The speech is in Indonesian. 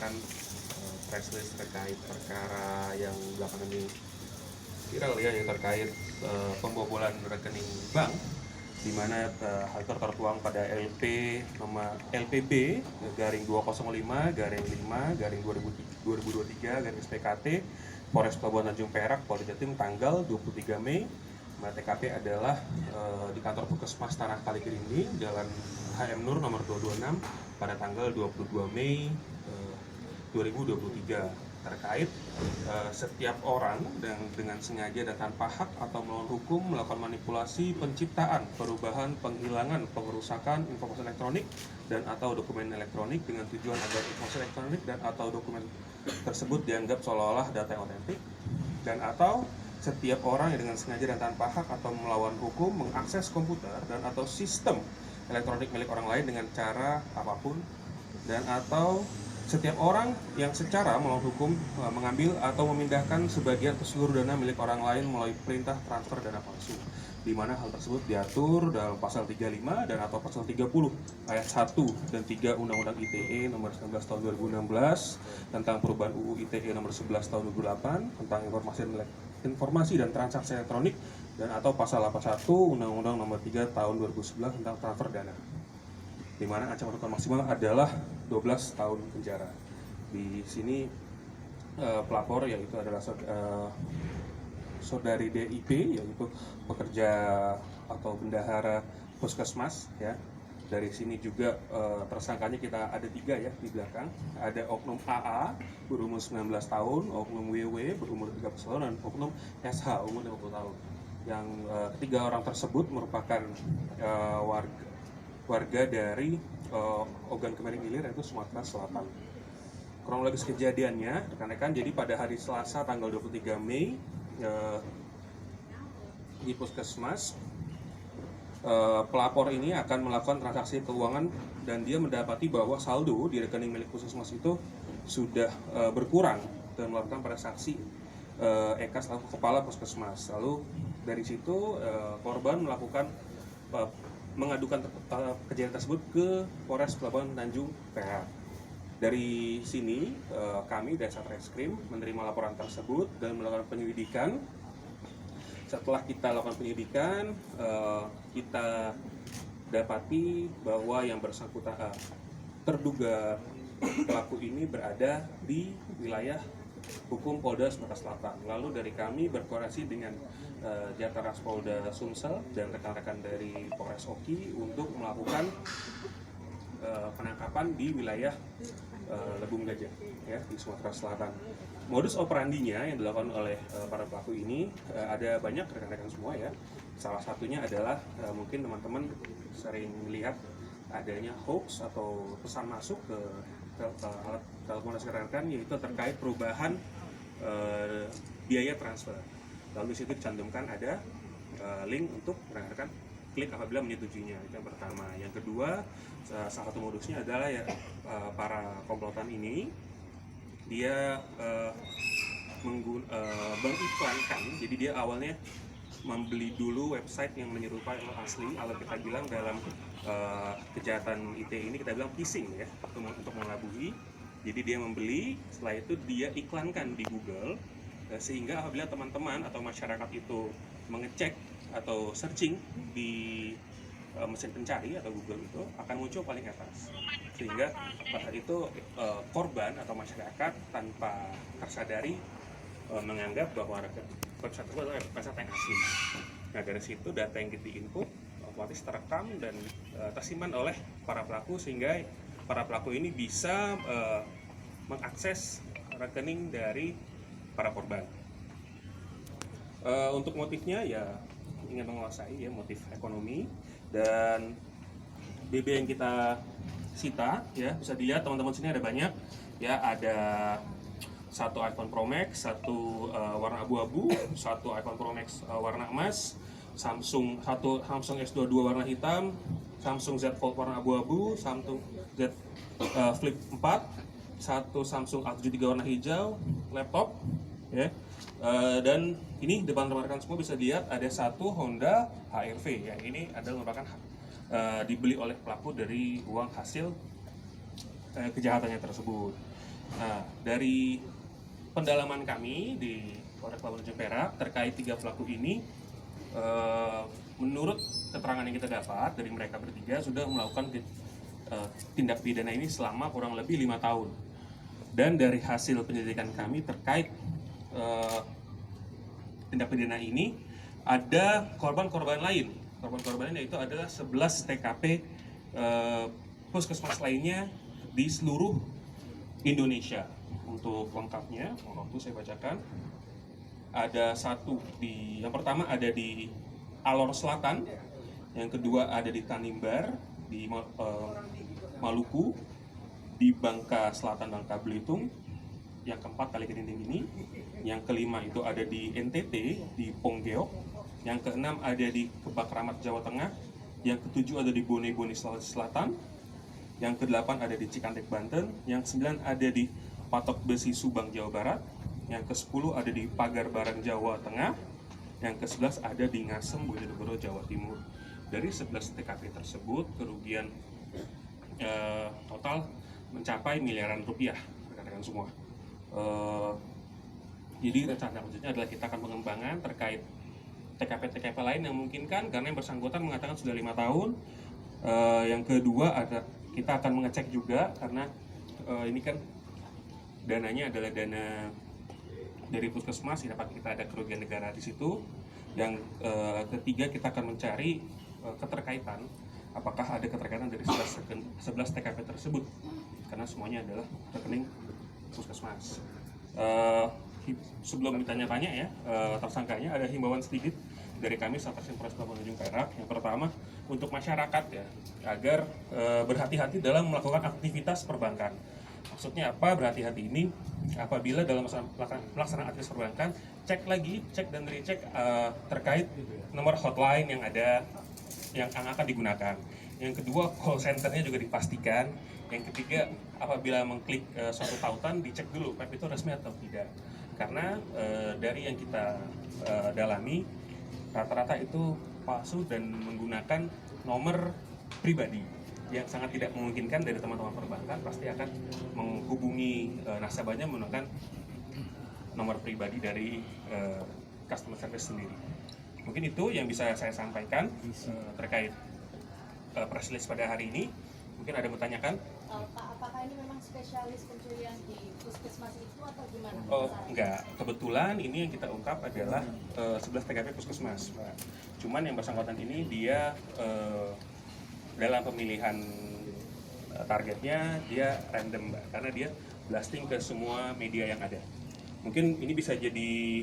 mengeluarkan press release terkait perkara yang belakangan ini viral ya, yang terkait pembobolan rekening bank, di mana hal itu tertuang pada LPB garing 205 garing 5 garing 2023 garing SPKT Polres Pelabuhan Tanjung Perak Polda Jatim tanggal 23 Mei. TKP adalah di kantor Puskesmas Tanah Kali Keringing, Jalan HM Nur nomor 226 pada tanggal 22 Mei 2023, terkait setiap orang dengan sengaja dan tanpa hak atau melawan hukum melakukan manipulasi, penciptaan, perubahan, penghilangan, pengerusakan informasi elektronik dan atau dokumen elektronik dengan tujuan agar informasi elektronik dan atau dokumen tersebut dianggap seolah-olah data yang otentik, dan atau setiap orang yang dengan sengaja dan tanpa hak atau melawan hukum mengakses komputer dan atau sistem elektronik milik orang lain dengan cara apapun, dan atau setiap orang yang secara melawan hukum mengambil atau memindahkan sebagian atau seluruh dana milik orang lain melalui perintah transfer dana palsu, di mana hal tersebut diatur dalam pasal 35 dan atau pasal 30 ayat 1 dan 3 Undang-Undang ITE nomor 19 tahun 2016 tentang perubahan UU ITE nomor 11 tahun 2008 tentang informasi dan transaksi elektronik, dan atau pasal 81 Undang-Undang nomor 3 tahun 2011 tentang transfer dana, di mana ancaman hukuman maksimal adalah 12 tahun penjara. Di sini pelapor yaitu adalah saudari DIP, yaitu pekerja atau bendahara puskesmas ya. Dari sini juga tersangkanya kita ada 3 ya di belakang. Ada oknum AA berumur 19 tahun, oknum WW berumur 30 tahun, dan oknum SH umur 50 tahun. Yang ketiga orang tersebut merupakan warga dari Ogan Komering Ilir, yaitu Sumatera Selatan. Kronologis kejadiannya, rekan-rekan, jadi pada hari Selasa tanggal 23 Mei di puskesmas, pelapor ini akan melakukan transaksi keuangan dan dia mendapati bahwa saldo di rekening milik puskesmas itu sudah berkurang, dan melakukan pada saksi Eka selaku kepala puskesmas. Lalu dari situ korban mengadukan kejadian tersebut ke Polres Pelabuhan Tanjung Perak. Dari sini kami dari Satreskrim menerima laporan tersebut dan melakukan penyelidikan. Setelah kita lakukan penyelidikan, kita dapati bahwa yang bersangkutan terduga pelaku ini berada di wilayah hukum Polda Sumatera Selatan. Lalu dari kami berkoordinasi dengan Jataras Polda Sumsel dan rekan-rekan dari Polres Oki untuk melakukan penangkapan di wilayah Lebung Gajah ya, di Sumatera Selatan. Modus operandinya yang dilakukan oleh para pelaku ini ada banyak, rekan-rekan semua ya. Salah satunya adalah mungkin teman-teman sering melihat adanya hoax atau pesan masuk ke alat telepon rekan-rekan, yaitu terkait perubahan biaya transfer. Lalu di situ dicantumkan ada link untuk rekan-rekan klik apabila menyetujuinya. Itu yang pertama. Yang kedua, salah satu modusnya adalah ya para komplotan ini dia mengiklankan. Jadi dia awalnya membeli dulu website yang menyerupai asli. Kalau kita bilang dalam kejahatan IT ini kita bilang phishing ya, untuk mengelabuhi. Jadi dia membeli, setelah itu dia iklankan di Google, sehingga apabila teman-teman atau masyarakat itu mengecek atau searching di mesin pencari atau Google, itu akan muncul paling atas, sehingga pada itu korban atau masyarakat tanpa tersadari menganggap bahwa website itu adalah website yang asli. Nah, dari situ data yang diinput otomatis terekam dan tersimpan oleh para pelaku, sehingga para pelaku ini bisa mengakses rekening dari para korban. Untuk motifnya ya ingin menguasai ya, motif ekonomi. Dan BB yang kita sita ya, bisa dilihat teman-teman sini ada banyak ya, ada satu iPhone Pro Max, satu warna abu-abu, satu iPhone Pro Max warna emas, Samsung S22 warna hitam, Samsung Z Fold warna abu-abu, Samsung Z Flip 4, satu Samsung A73 warna hijau, laptop ya. Dan ini depan rekan-rekan semua bisa dilihat ada satu Honda HR-V yang ini adalah merupakan dibeli oleh pelaku dari uang hasil kejahatannya tersebut. Nah, dari pendalaman kami di Polres Pelabuhan Tanjung Perak terkait 3 pelaku ini, menurut keterangan yang kita dapat dari mereka bertiga sudah melakukan tindak pidana ini selama kurang lebih 5 tahun. Dan dari hasil penyelidikan kami terkait tindak pidana ini, ada korban-korban lain. Korban-korban yaitu adalah 11 TKP puskesmas lainnya di seluruh Indonesia. Untuk lengkapnya, waktu saya bacakan, ada yang pertama ada di Alor Selatan, yang kedua ada di Tanimbar, di Maluku, di Bangka Selatan, Bangka Belitung, yang keempat Kali Kerinding ini, yang kelima itu ada di NTT, di Ponggeok, yang keenam ada di Kebak Ramat, Jawa Tengah, yang ketujuh ada di Bone-Bone, Sulawesi Selatan, yang kedelapan ada di Cikampek, Banten, yang kesembilan ada di Patok Besi, Subang, Jawa Barat, yang ke-10 ada di Pagar Barang, Jawa Tengah, yang ke-11 ada di Ngasem, Bojonegoro, Jawa Timur. Dari 11 TKP tersebut, kerugian total mencapai miliaran rupiah, rekan-rekan semua. Jadi rencana selanjutnya adalah kita akan pengembangan terkait TKP-TKP lain yang memungkinkan, karena yang bersangkutan mengatakan sudah 5 tahun. Yang kedua kita akan mengecek juga, karena ini kan dananya adalah dana dari puskesmas, dapat kita ada kerugian negara di situ. Yang ketiga, kita akan mencari keterkaitan, apakah ada keterkaitan dari 11 TKP tersebut, karena semuanya adalah rekening puskesmas. Sebelum ditanya-tanya ya tersangkanya, ada himbauan sedikit dari kami Satreskrim Polres Pelabuhan Tanjung Perak. Yang pertama, untuk masyarakat ya, agar berhati-hati dalam melakukan aktivitas perbankan. Maksudnya apa berhati-hati ini? Apabila dalam pelaksanaan aktivitas perbankan, cek dan recheck terkait nomor hotline yang ada, yang akan digunakan. Yang kedua, call centernya juga dipastikan. Yang ketiga, apabila mengklik suatu tautan, dicek dulu web itu resmi atau tidak. Karena dari yang kita dalami, rata-rata itu palsu dan menggunakan nomor pribadi, yang sangat tidak memungkinkan. Dari teman-teman perbankan pasti akan menghubungi nasabahnya menggunakan nomor pribadi dari customer service sendiri. Mungkin itu yang bisa saya sampaikan terkait press release pada hari ini. Mungkin ada yang bertanyakan? Pak, apakah ini memang spesialis pencurian di puskesmas itu atau gimana? Enggak, kebetulan ini yang kita ungkap adalah 11 TKP puskesmas, Pak. Cuman yang bersangkutan ini dia dalam pemilihan targetnya dia random, Mbak, karena dia blasting ke semua media yang ada. Mungkin ini bisa jadi